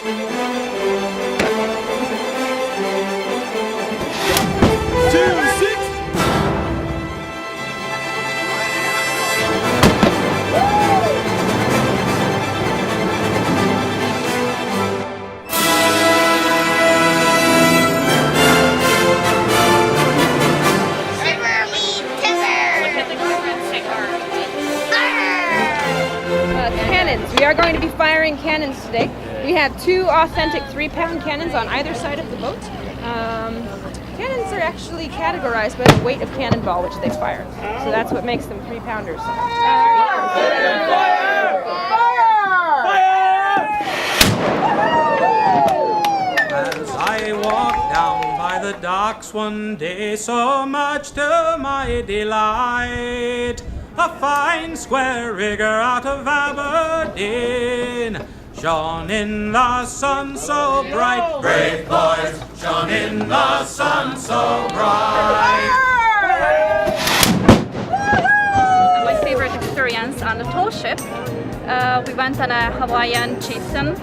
Cannons. We are going to be firing cannons today. We have 2 authentic 3-pound cannons on either side of the boat. Cannons are actually categorized by the weight of cannonball which they fire. So that's what makes them 3-pounders. As I walked down by the docks one day, so much to my delight, a fine square rigger out of Aberdeen shone in the sun so bright. Brave boys, shone in the sun so bright. My favorite experience on the tall ship, we went on a Hawaiian chieftain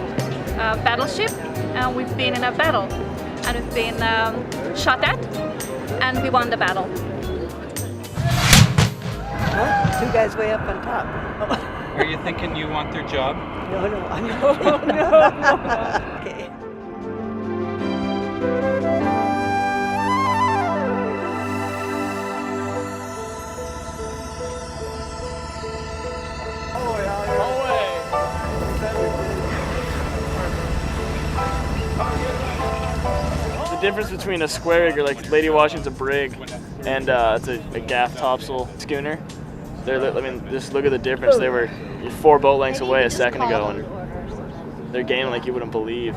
battleship, and we've been in a battle, and we've been shot at, and we won the battle. Huh? 2 guys way up on top. Are you thinking you want their job? No, no. Okay. The difference between a square rigger, like Lady Washington's a brig, and it's a gaff topsail schooner. I mean, just look at the difference. They were 4 boat lengths away a second ago, and they're gaining like you wouldn't believe.